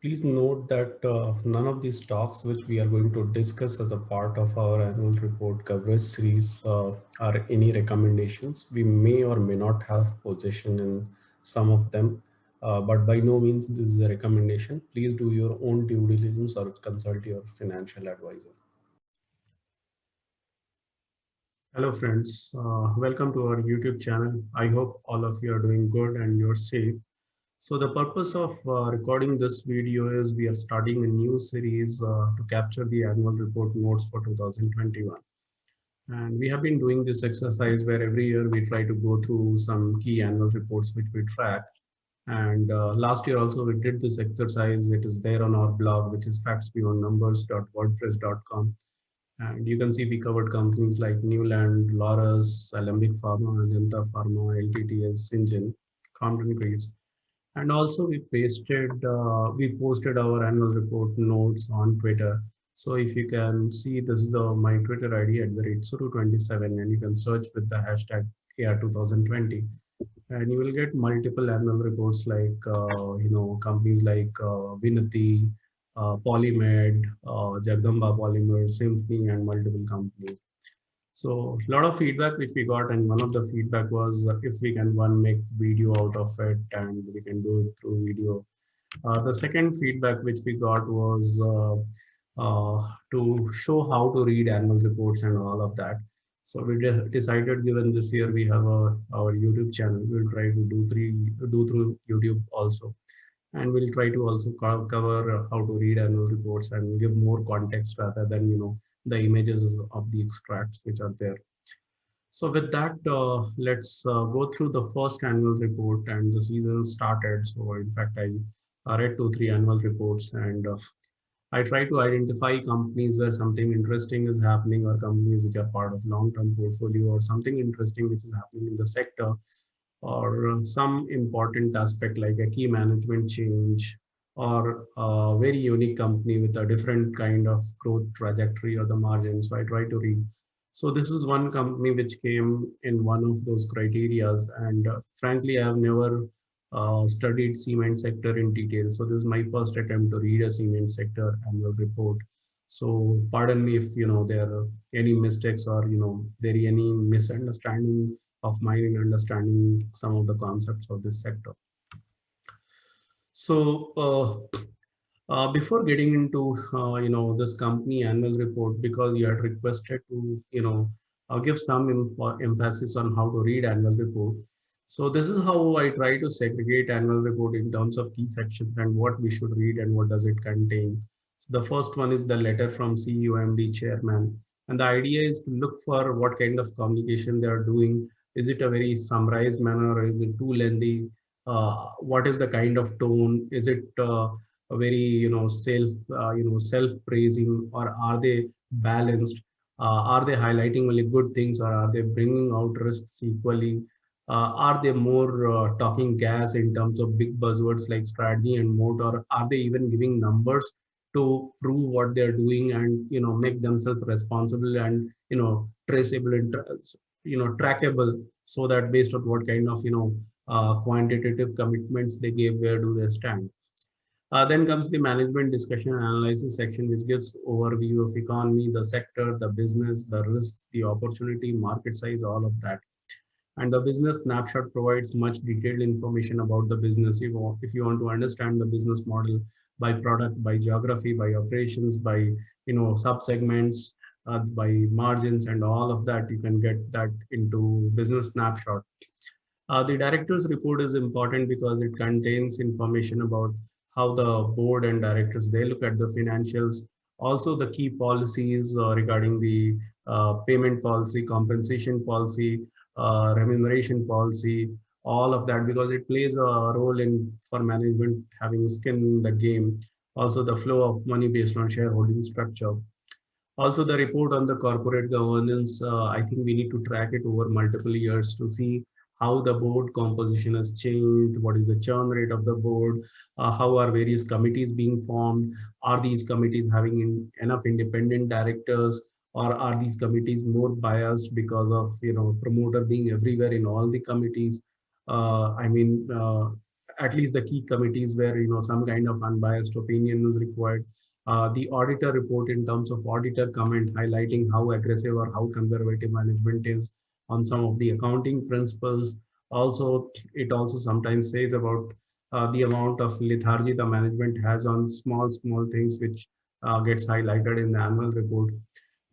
Please note that none of these talks which we are going to discuss as a part of our annual report coverage series are any recommendations. We may or may not have position in some of them, but by no means this is a recommendation. Please do your own due diligence or consult your financial advisor. Hello friends, welcome to our YouTube channel. I hope all of you are doing good and you're safe. So the purpose of recording this video is we are starting a new series to capture the annual report notes for 2021. And we have been doing this exercise where every year we try to go through some key annual reports which we track. And last year also we did this exercise. It is there on our blog, which is factsbeyondnumbers.wordpress.com. And you can see we covered companies like Newland, Laurus, Alembic Pharma, Ajanta Pharma, LTTS, Syngene, Compton Greaves. And also we posted our annual report notes on Twitter. So if you can see, this is my Twitter ID at the rate Suru27, and you can search with the hashtag AR2020. And you will get multiple annual reports like, companies like Vinati, Polymed, Jagdamba Polymer, Symphony, and multiple companies. So a lot of feedback which we got, and one of the feedback was if we can make video out of it and we can do it through video. The second feedback which we got was to show how to read annual reports and all of that. So we decided, given this year we have our YouTube channel, we'll try to do through YouTube also, and we'll try to also cover how to read annual reports and give more context rather than the images of the extracts which are there. So with that, let's go through the first annual report, and the season started. So in fact, I read 2, 3 annual reports, and I try to identify companies where something interesting is happening, or companies which are part of long-term portfolio, or something interesting which is happening in the sector, or some important aspect like a key management change, or a very unique company with a different kind of growth trajectory or the margin. So I try to read. So this is one company which came in one of those criterias, and frankly, I have never studied cement sector in detail. So this is my first attempt to read a cement sector annual report. So pardon me if there are any mistakes, or there is any misunderstanding of mine in understanding some of the concepts of this sector. So before getting into this company annual report, because you had requested to give some emphasis on how to read annual report. So this is how I try to segregate annual report in terms of key sections and what we should read and what does it contain. So the first one is the letter from CEO, MD, chairman, and the idea is to look for what kind of communication they are doing. Is it a very summarized manner, or is it too lengthy? What is the kind of tone? Is it a very self praising, or are they balanced? Are they highlighting only good things, or are they bringing out risks equally? Are they more talking gas in terms of big buzzwords like strategy and mode, or are they even giving numbers to prove what they're doing and make themselves responsible and traceable and trackable, so that based on what kind of quantitative commitments they gave, where do they stand? Then comes the management discussion and analysis section, which gives overview of economy, the sector, the business, the risks, the opportunity, market size, all of that. And the business snapshot provides much detailed information about the business. If you want to understand the business model by product, by geography, by operations, by sub-segments, by margins and all of that, you can get that into business snapshot. The director's report is important because it contains information about how the board and directors, they look at the financials, also the key policies regarding the payment policy, compensation policy, remuneration policy, all of that, because it plays a role in for management having skin in the game. Also the flow of money based on shareholding structure. Also the report on the corporate governance, I think we need to track it over multiple years to see how the board composition has changed, what is the churn rate of the board, how are various committees being formed, are these committees having enough independent directors, or are these committees more biased because of promoter being everywhere in all the committees? I mean, at least the key committees where some kind of unbiased opinion is required. The auditor report in terms of auditor comment highlighting how aggressive or how conservative management is on some of the accounting principles. Also, it also sometimes says about the amount of lethargy the management has on small things which gets highlighted in the annual report.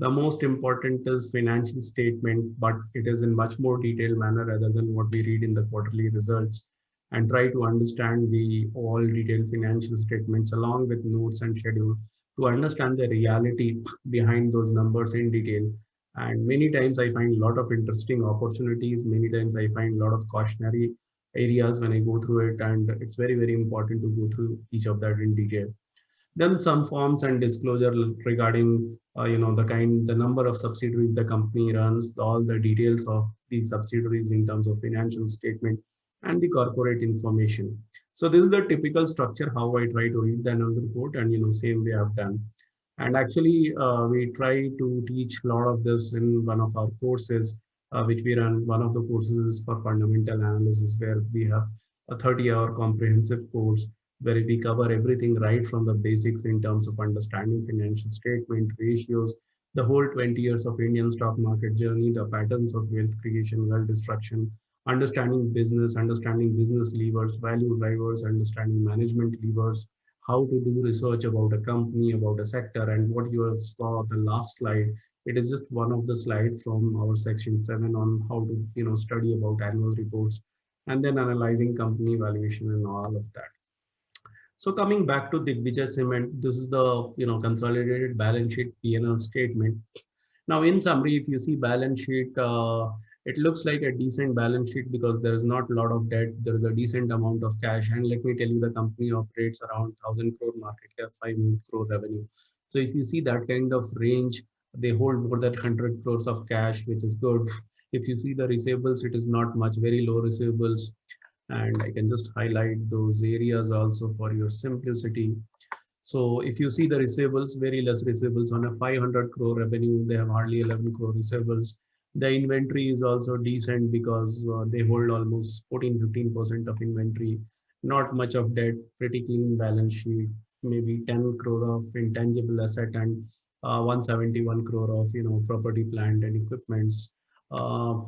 The most important is financial statement, but it is in much more detailed manner rather than what we read in the quarterly results, and try to understand the all detailed financial statements along with notes and schedule to understand the reality behind those numbers in detail. And many times I find a lot of interesting opportunities. Many times I find a lot of cautionary areas when I go through it, and it's very important to go through each of that in detail. Then some forms and disclosure regarding the number of subsidiaries the company runs, all the details of these subsidiaries in terms of financial statement and the corporate information. So this is the typical structure how I try to read the annual report, and same way I've done. And actually we try to teach a lot of this in one of our courses which we run. One of the courses is for fundamental analysis, where we have a 30-hour comprehensive course where we cover everything right from the basics in terms of understanding financial statement, ratios, the whole 20 years of Indian stock market journey, the patterns of wealth creation, wealth destruction, understanding business levers, value drivers, understanding management levers, how to do research about a company, about a sector, and what you have saw the last slide. It is just one of the slides from our section 7 on how to study about annual reports, and then analyzing company valuation and all of that. So coming back to Digvijay Cement, this is the consolidated balance sheet P&L statement. Now, in summary, if you see balance sheet, it looks like a decent balance sheet because there is not a lot of debt. There is a decent amount of cash, and let me tell you, the company operates around 1,000 crore market cap, 500 crore revenue. So if you see that kind of range, they hold more than 100 crores of cash, which is good. If you see the receivables, it is not much, very low receivables. And I can just highlight those areas also for your simplicity. So if you see the receivables, very less receivables on a 500 crore revenue, they have hardly 11 crore receivables. The inventory is also decent because they hold almost 14-15% of inventory, not much of debt, pretty clean balance sheet, maybe 10 crore of intangible asset and 171 crore of property, plant and equipments. Uh,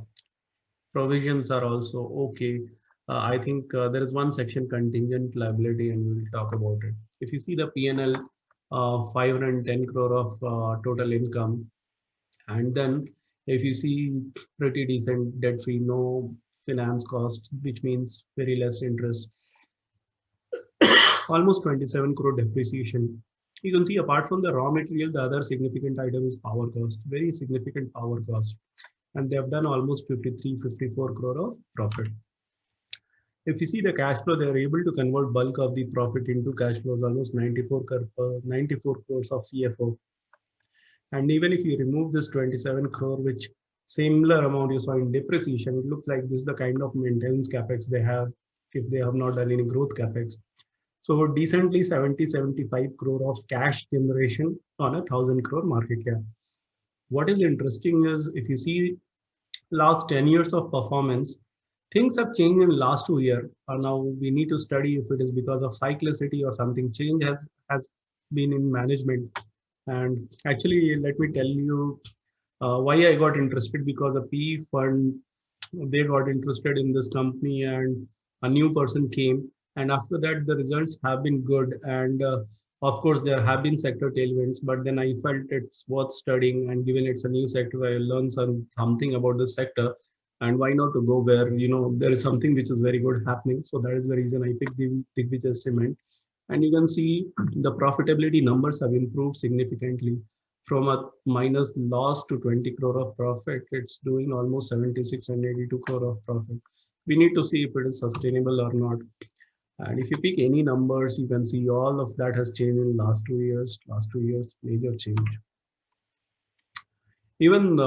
Provisions are also okay. I think there is one section, contingent liability, and we will talk about it. If you see the P&L, 510 crore of total income, and then if you see pretty decent debt free, no finance cost, which means very less interest, almost 27 crore depreciation. You can see apart from the raw material, the other significant item is power cost, very significant power cost. And they have done almost 53-54 crore of profit. If you see the cash flow, they are able to convert bulk of the profit into cash flows, almost 94 crores of CFO. And even if you remove this 27 crore, which similar amount you saw in depreciation, it looks like this is the kind of maintenance capex they have if they have not done any growth capex. So decently 70-75 crore of cash generation on a 1,000 crore market cap. What is interesting is if you see last 10 years of performance, things have changed in last 2 years. Now we need to study if it is because of cyclicity or something change has been in management. And actually, let me tell you why I got interested, because a PE fund, they got interested in this company and a new person came. And after that, the results have been good. And of course, there have been sector tailwinds, but then I felt it's worth studying. And given it's a new sector, I learned something about the sector. And why not to go where there is something which is very good happening. So that is the reason I picked the Digvijay Cement. And you can see the profitability numbers have improved significantly from a minus loss to 20 crore of profit. It's doing almost 76 and 82 crore of profit. We need to see if it is sustainable or not. And if you pick any numbers, you can see all of that has changed in last 2 years. Last 2 years, major change. Even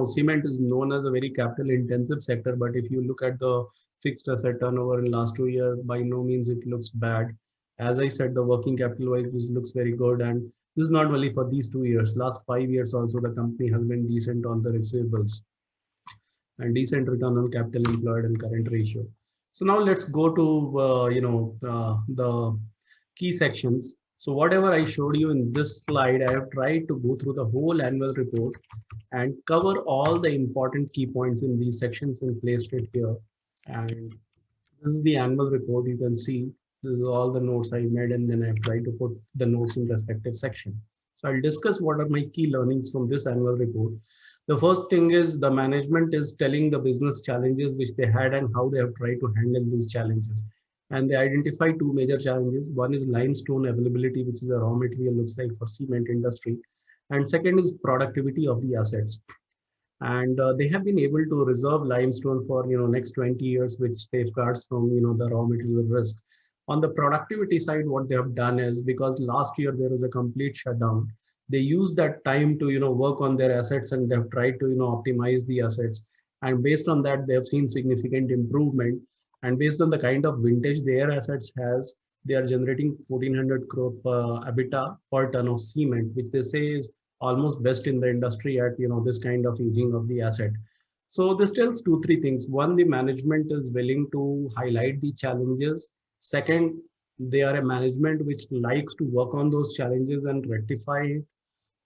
cement is known as a very capital intensive sector, but if you look at the fixed asset turnover in last 2 years, by no means it looks bad. As I said, the working capital wise, this looks very good. And this is not only for these 2 years, last 5 years also, the company has been decent on the receivables and decent return on capital employed and current ratio. So now let's go to the key sections. So whatever I showed you in this slide, I have tried to go through the whole annual report and cover all the important key points in these sections and placed it here. And this is the annual report. You can see this is all the notes I made, and then I've tried to put the notes in respective section. So I'll discuss what are my key learnings from this annual report. The first thing is the management is telling the business challenges which they had and how they have tried to handle these challenges. And they identify two major challenges. One is limestone availability, which is a raw material looks like for cement industry. And second is productivity of the assets. And they have been able to reserve limestone for next 20 years, which safeguards from the raw material risk. On the productivity side, what they have done is, because last year there was a complete shutdown, they used that time to work on their assets, and they have tried to optimize the assets, and based on that they have seen significant improvement. And based on the kind of vintage their assets has, they are generating 1400 crore EBITDA per ton of cement, which they say is almost best in the industry at this kind of aging of the asset. So this tells two three things. One, the management is willing to highlight the challenges. Second, they are a management which likes to work on those challenges and rectify it.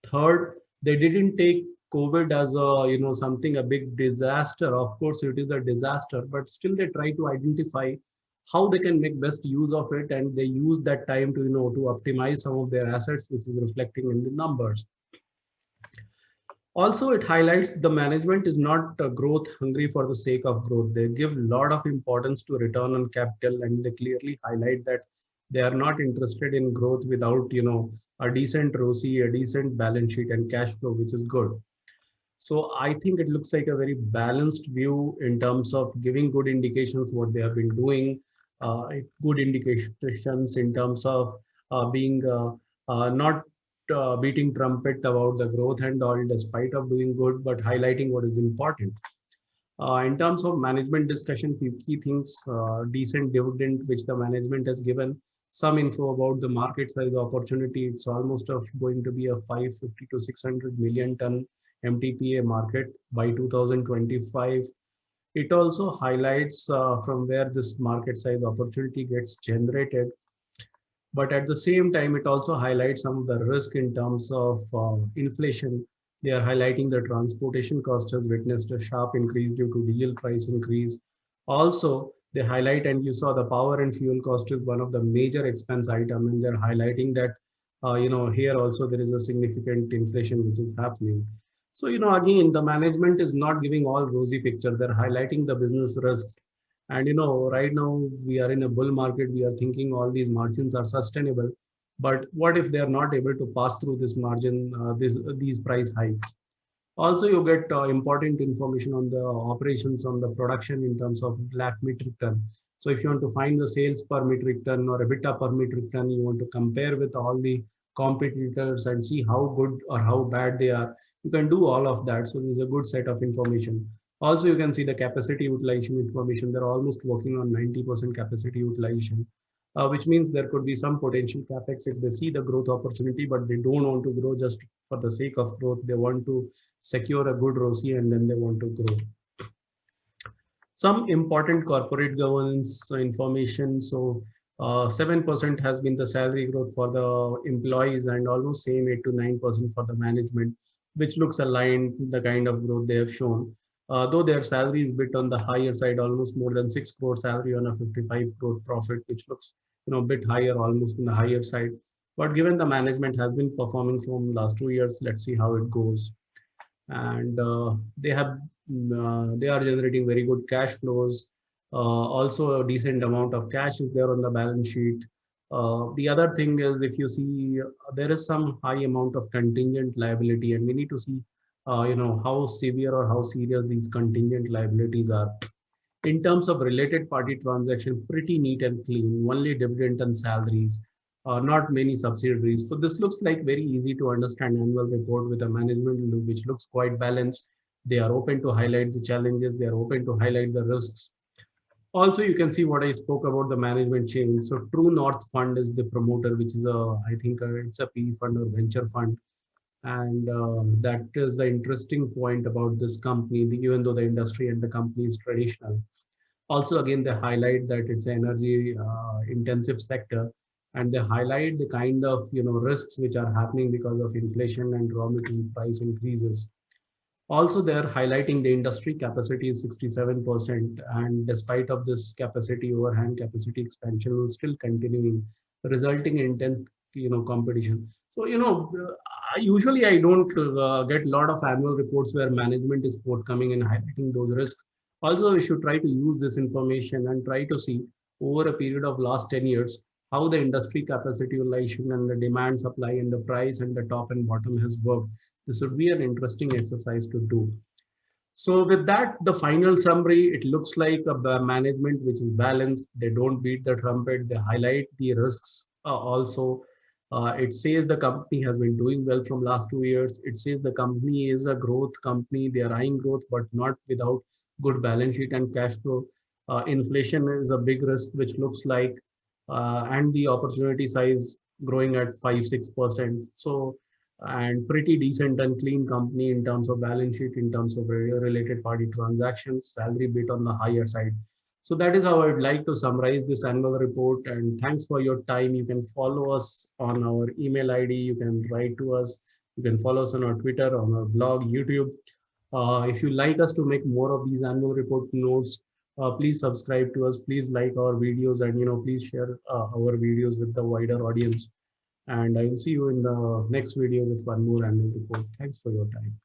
Third, they didn't take COVID as a something a big disaster. Of course it is a disaster, but still they try to identify how they can make best use of it, and they use that time to to optimize some of their assets, which is reflecting in the numbers. Also, it highlights the management is not growth hungry for the sake of growth. They give a lot of importance to return on capital, and they clearly highlight that they are not interested in growth without a decent ROCE, a decent balance sheet, and cash flow, which is good. So I think it looks like a very balanced view in terms of giving good indications what they have been doing, good indications in terms of being not beating trumpet about the growth and all, despite of doing good, but highlighting what is important. In terms of management discussion, key things, decent dividend, which the management has given, some info about the market size opportunity. It's almost going to be a 550 to 600 million ton MTPA market by 2025. It also highlights from where this market size opportunity gets generated. But at the same time, it also highlights some of the risk in terms of inflation. They are highlighting the transportation cost has witnessed a sharp increase due to diesel price increase. Also, they highlight, and you saw the power and fuel cost is one of the major expense item, and they're highlighting that here also there is a significant inflation which is happening. So again, the management is not giving all rosy picture. They're highlighting the business risks. And right now we are in a bull market. We are thinking all these margins are sustainable. But what if they are not able to pass through this margin, these price hikes? Also, you get important information on the operations, on the production in terms of lakh metric ton. So if you want to find the sales per metric ton or EBITDA per metric ton, you want to compare with all the competitors and see how good or how bad they are. You can do all of that. So there's a good set of information. Also, you can see the capacity utilization information. They're almost working on 90% capacity utilization, which means there could be some potential capex if they see the growth opportunity, but they don't want to grow just for the sake of growth. They want to secure a good ROCE, and then they want to grow. Some important corporate governance information. So 7% has been the salary growth for the employees, and almost same 8 to 9% for the management, which looks aligned the kind of growth they have shown. Though their salary is bit on the higher side, almost more than 6 crore salary on a 55 crore profit, which looks a bit higher, almost on the higher side. But given the management has been performing from last 2 years, let's see how it goes. And they are generating very good cash flows. Also, a decent amount of cash is there on the balance sheet. The other thing is, if you see, there is some high amount of contingent liability, and we need to see, how severe or how serious these contingent liabilities are. In terms of related party transaction, pretty neat and clean, only dividend and salaries, not many subsidiaries. So this looks like very easy to understand annual report with a management which looks quite balanced. They are open to highlight the challenges. They are open to highlight the risks. Also, you can see what I spoke about the management change. So True North Fund is the promoter, which is I think it's a PE fund or venture fund. And that is the interesting point about this company, even though the industry and the company is traditional. Also, again, they highlight that it's an energy intensive sector, and they highlight the kind of risks which are happening because of inflation and raw material price increases. Also, they're highlighting the industry capacity is 67%, and despite of this capacity overhang, capacity expansion is still continuing, resulting in intense, competition. So, usually I don't get a lot of annual reports where management is forthcoming and highlighting those risks. Also, we should try to use this information and try to see over a period of last 10 years how the industry capacity utilization and the demand, supply, and the price and the top and bottom has worked. This would be an interesting exercise to do. So with that, the final summary, it looks like a management which is balanced. They don't beat the trumpet. They highlight the risks. Also, it says the company has been doing well from last 2 years. It says the company is a growth company. They are eyeing growth, but not without good balance sheet and cash flow. Inflation is a big risk, which looks like, and the opportunity size growing at 5-6%. So and pretty decent and clean company in terms of balance sheet, in terms of related party transactions, salary bit on the higher side. So that is how I'd like to summarize this annual report. And thanks for your time. You can follow us on our email ID. You can write to us. You can follow us on our Twitter, on our blog, YouTube. If you like us to make more of these annual report notes, please subscribe to us. Please like our videos, and please share our videos with the wider audience. And I will see you in the next video with one more annual report. Thanks for your time.